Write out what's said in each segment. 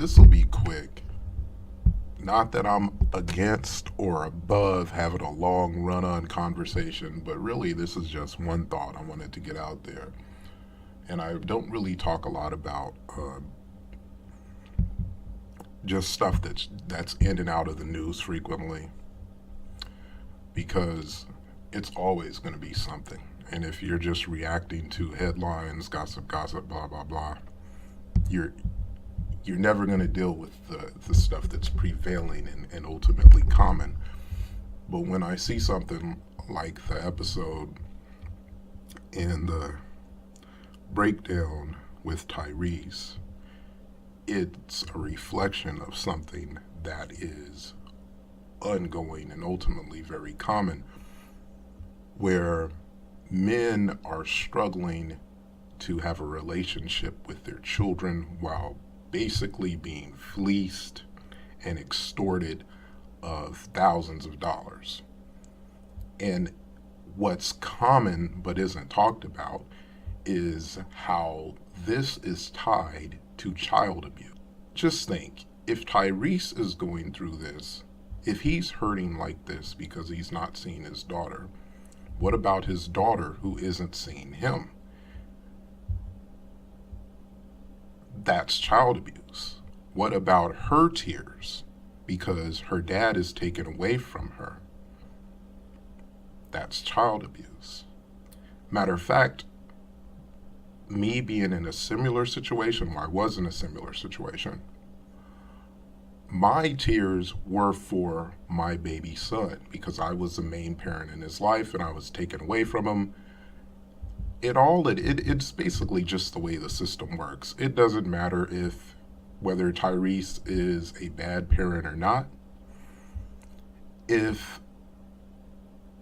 This will be quick. Not that I'm against or above having a long run on conversation, but really this is just one thought I wanted to get out there. And I don't really talk a lot about just stuff that's in and out of the news frequently because it's always going to be something. And if you're just reacting to headlines, gossip, blah blah blah, you're you're never going to deal with the stuff that's prevailing and ultimately common. But when I see something like the episode in the breakdown with Tyrese, it's a reflection of something that is ongoing and ultimately very common, where men are struggling to have a relationship with their children while basically being fleeced and extorted of thousands of dollars. And what's common but isn't talked about is how this is tied to child abuse. Just think, if Tyrese is going through this, if he's hurting like this because he's not seeing his daughter, what about his daughter who isn't seeing him? That's child abuse. What about her tears because her dad is taken away from her? That's child abuse. Matter of fact, me being in a similar situation, well, I was in a similar situation, my tears were for my baby son because I was the main parent in his life and I was taken away from him. It's basically just the way the system works. It doesn't matter if whether Tyrese is a bad parent or not. If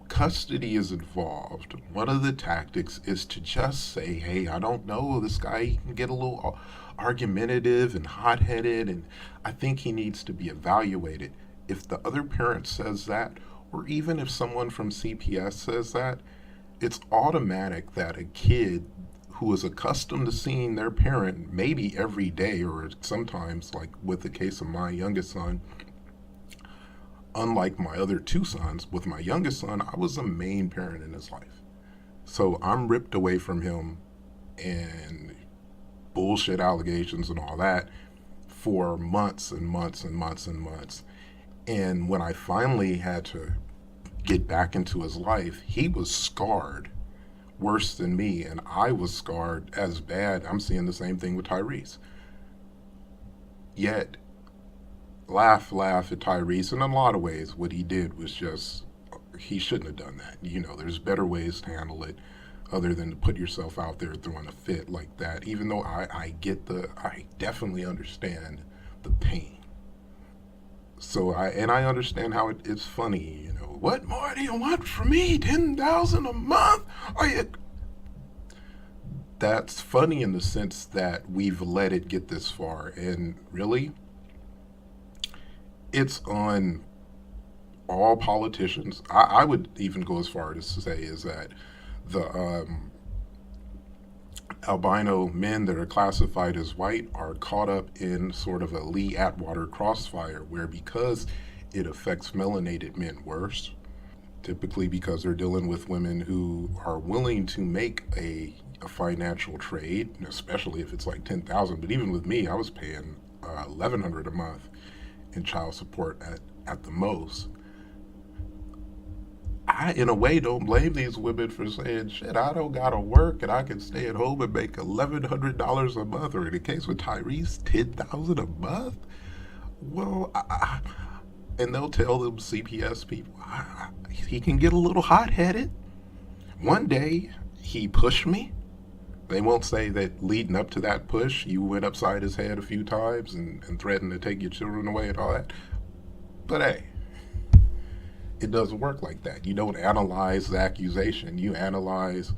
custody is involved, one of the tactics is to just say, hey, I don't know, this guy can get a little argumentative and hot-headed, and I think he needs to be evaluated. If the other parent says that, or even if someone from CPS says that, it's automatic that a kid who is accustomed to seeing their parent maybe every day, or sometimes, like with the case of my youngest son, unlike my other two sons, with my youngest son, I was the main parent in his life. So I'm ripped away from him and bullshit allegations and all that for months and months and months and months. And when I finally had to get back into his life, he was scarred worse than me, and I was scarred as bad. I'm seeing the same thing with Tyrese. Yet, laugh at Tyrese. In a lot of ways, what he did was just, he shouldn't have done that. You know, there's better ways to handle it other than to put yourself out there throwing a fit like that. Even though I definitely understand the pain. So I understand how it's funny, you know. What more do you want from me? 10,000 a month? Are you? That's funny in the sense that we've let it get this far, and really, it's on all politicians. I would even go as far as to say is that the albino men that are classified as white are caught up in sort of a Lee Atwater crossfire where because it affects melanated men worse, typically because they're dealing with women who are willing to make a financial trade, especially if it's like 10,000. But even with me, I was paying 1,100 a month in child support at the most. I, in a way, don't blame these women for saying, shit, I don't gotta work and I can stay at home and make $1,100 a month, or in the case with Tyrese, 10,000 a month. Well, and they'll tell them CPS people, he can get a little hot-headed. One day, he pushed me. They won't say that leading up to that push, you went upside his head a few times and threatened to take your children away and all that. But hey, it doesn't work like that. You don't analyze the accusation. You analyze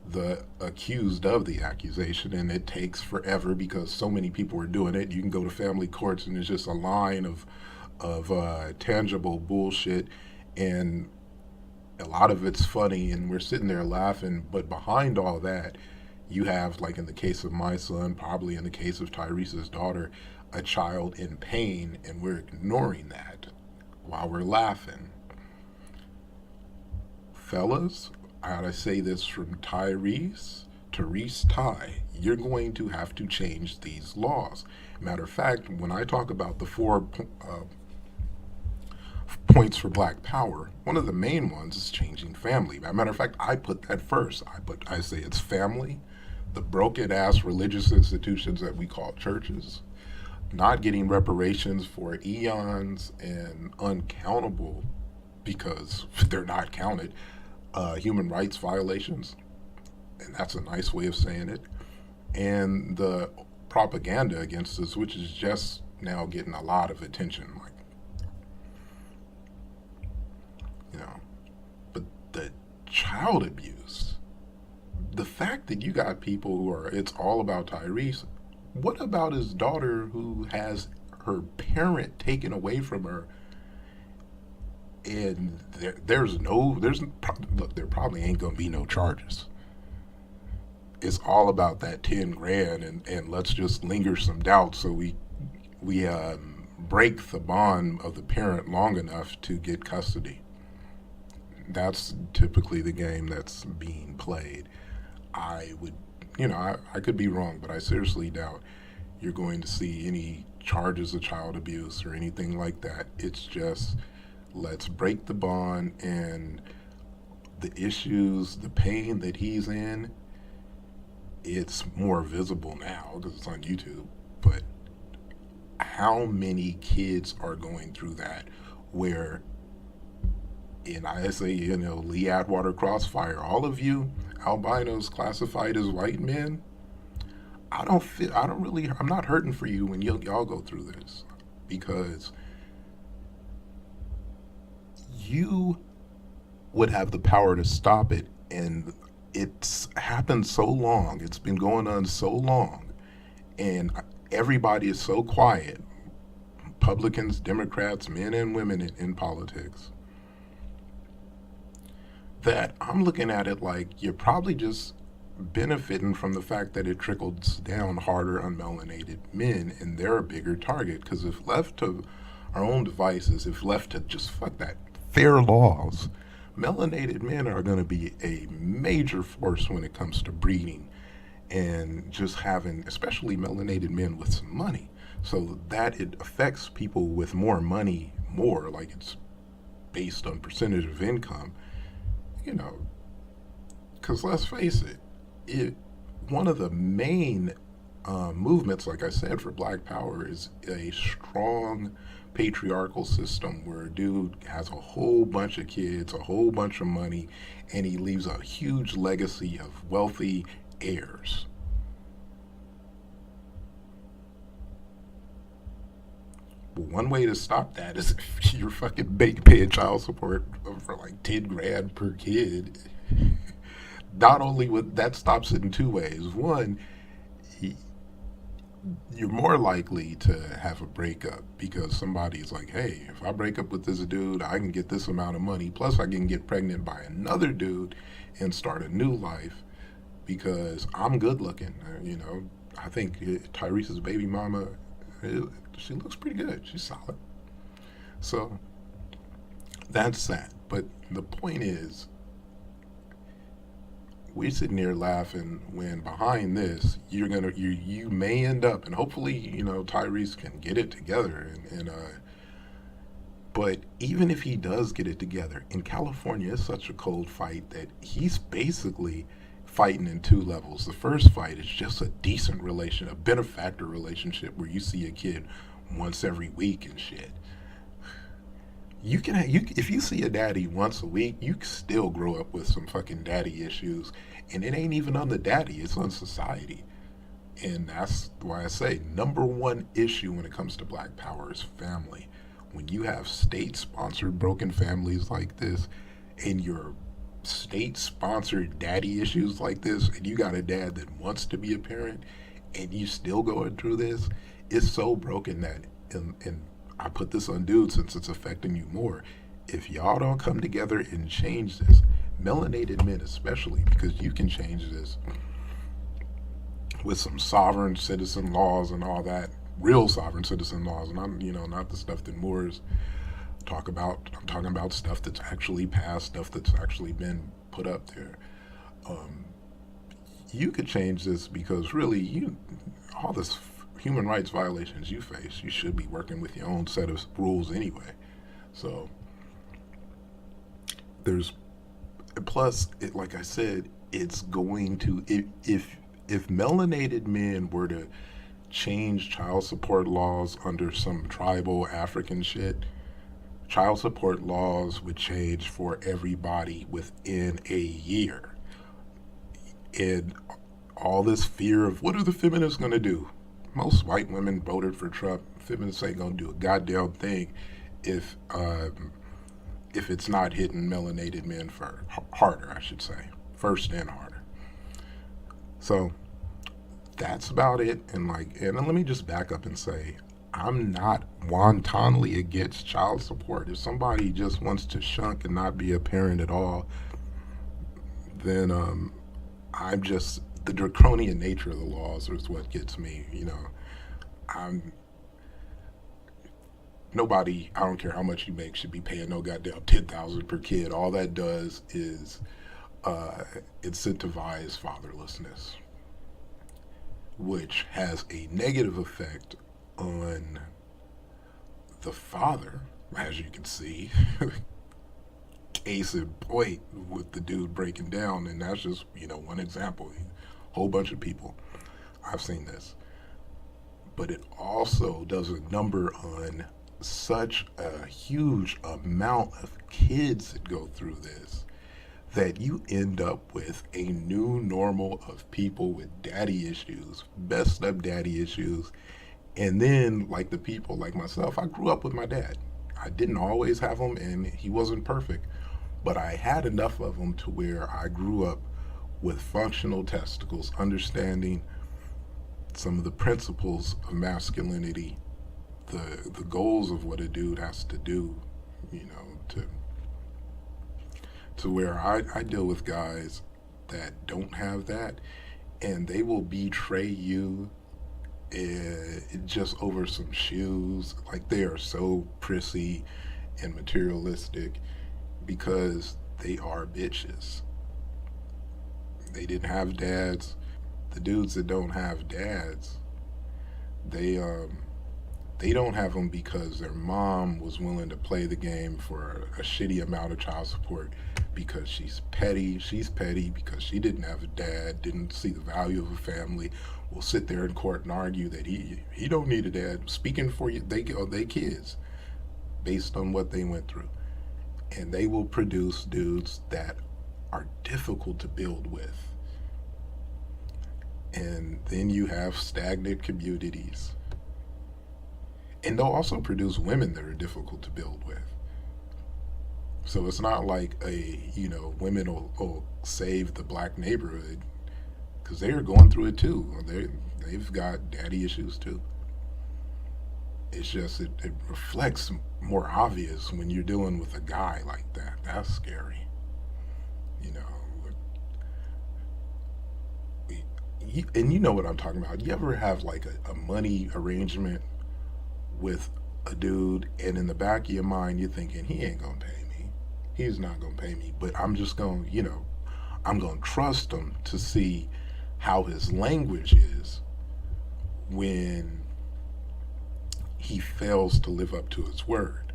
the accused of the accusation, and it takes forever because so many people are doing it. You can go to family courts, and it's just a line of tangible bullshit, and a lot of it's funny, and we're sitting there laughing. But behind all that, You have, like in the case of my son, probably in the case of Tyrese's daughter, a child in pain, and we're ignoring that while we're laughing. Fellas, I gotta say this from Tyrese Ty, you're going to have to change these laws. Matter of fact, when I talk about the four points for Black Power, one of the main ones is changing family. As a matter of fact, I put that first. I say it's family, the broken ass religious institutions that we call churches, not getting reparations for eons and uncountable, because they're not counted, human rights violations, and that's a nice way of saying it, and the propaganda against us, which is just now getting a lot of attention. Like, you know, but the child abuse, the fact that you got people who are, it's all about Tyrese. What about his daughter who has her parent taken away from her? And look, there probably ain't gonna be no charges. It's all about that 10 grand, and let's just linger some doubt so we break the bond of the parent long enough to get custody. That's typically the game that's being played. I would, I could be wrong, but I seriously doubt you're going to see any charges of child abuse or anything like that. It's just, let's break the bond, and the issues, the pain that he's in, it's more visible now because it's on YouTube. But how many kids are going through that where, and I say, Lee Atwater Crossfire, all of you albinos classified as white men, I'm not hurting for you when y'all go through this, because you would have the power to stop it, and it's happened so long, it's been going on so long, and everybody is so quiet, Republicans, Democrats, men and women in politics, that I'm looking at it like you're probably just benefiting from the fact that it trickles down harder on melanated men, and they're a bigger target. Because if left to our own devices, if left to just fuck that, fair laws, melanated men are going to be a major force when it comes to breeding and just having, especially melanated men with some money, so that it affects people with more money more, like it's based on percentage of income. Because let's face it, one of the main movements, like I said, for Black Power is a strong patriarchal system where a dude has a whole bunch of kids, a whole bunch of money, and he leaves a huge legacy of wealthy heirs. Well, one way to stop that is if you're fucking paying child support for like 10 grand per kid. Not only would that, stops it in two ways. One, you're more likely to have a breakup because somebody's like, hey, if I break up with this dude, I can get this amount of money. Plus, I can get pregnant by another dude and start a new life because I'm good looking. I think Tyrese's baby mama, she looks pretty good. She's solid. So that's that. But the point is, we're sitting here laughing when behind this you may end up, and hopefully Tyrese can get it together, but even if he does get it together, in California it's such a cold fight that he's basically fighting in two levels. The first fight is just a decent a benefactor relationship where you see a kid once every week and shit. If you see a daddy once a week, you can still grow up with some fucking daddy issues, and it ain't even on the daddy, it's on society. And that's why I say number one issue when it comes to Black Power is family. When you have state-sponsored broken families like this, and your state-sponsored daddy issues like this, and you got a dad that wants to be a parent, and you still going through this, it's so broken that, and I put this on dudes since it's affecting you more. If y'all don't come together and change this, melanated men especially, because you can change this, with some sovereign citizen laws and all that, real sovereign citizen laws, and I'm, not the stuff that Moors talk about. I'm talking about stuff that's actually passed, stuff that's actually been put up there. Um, you could change this because really, all this human rights violations you face, you should be working with your own set of rules anyway. So there's plus, like I said, it's going to if melanated men were to change child support laws under some tribal African shit, child support laws would change for everybody within a year. And all this fear of what are the feminists going to do? Most white women voted for Trump. Feminists ain't going to do a goddamn thing if it's not hitting melanated men harder, I should say, first and harder. So that's about it. And let me just back up and say, I'm not wantonly against child support. If somebody just wants to shunk and not be a parent at all, then I'm just the draconian nature of the laws is what gets me. I'm nobody. I don't care how much you make should be paying no goddamn $10,000 per kid. All that does is incentivize fatherlessness, which has a negative effect on the father, as you can see. Case in point with the dude breaking down, and that's just one example. A whole bunch of people I've seen this, but it also does a number on such a huge amount of kids that go through this that you end up with a new normal of people with daddy issues, messed up daddy issues. And then, like the people like myself, I grew up with my dad. I didn't always have him, and he wasn't perfect, but I had enough of him to where I grew up with functional testicles, understanding some of the principles of masculinity, the goals of what a dude has to do, to where I deal with guys that don't have that, and they will betray you just over some shoes. Like, they are so prissy and materialistic because they are bitches. They didn't have dads. The dudes that don't have dads, they don't have them because their mom was willing to play the game for a shitty amount of child support because she's petty. She's petty because she didn't have a dad, didn't see the value of a family, will sit there in court and argue that he don't need a dad. Speaking for you, they kids based on what they went through. And they will produce dudes that are difficult to build with. And then you have stagnant communities. And they'll also produce women that are difficult to build with. So it's not like women will save the black neighborhood, because they are going through it too. They've got daddy issues too. It's just it reflects more obvious when you're dealing with a guy like that. That's scary. And you know what I'm talking about. You ever have like a money arrangement with a dude, and in the back of your mind you're thinking, he ain't gonna pay me. He's not gonna pay me, but I'm just gonna, I'm gonna trust him to see how his language is when he fails to live up to his word.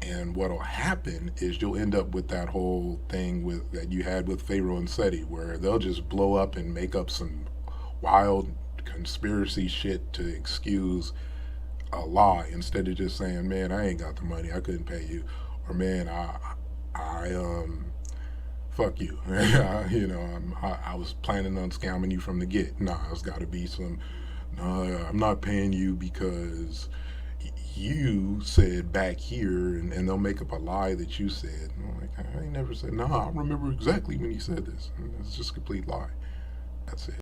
And what'll happen is you'll end up with that whole thing that you had with Pharaoh and Seti, where they'll just blow up and make up some wild conspiracy shit to excuse a lie, instead of just saying, man, I ain't got the money, I couldn't pay you, or man, I fuck you. I was planning on scamming you from the get. Nah, it's got to be I'm not paying you because you said back here, and they'll make up a lie that you said. And I'm like, I ain't never said. No, I remember exactly when you said this. It's just a complete lie. That's it.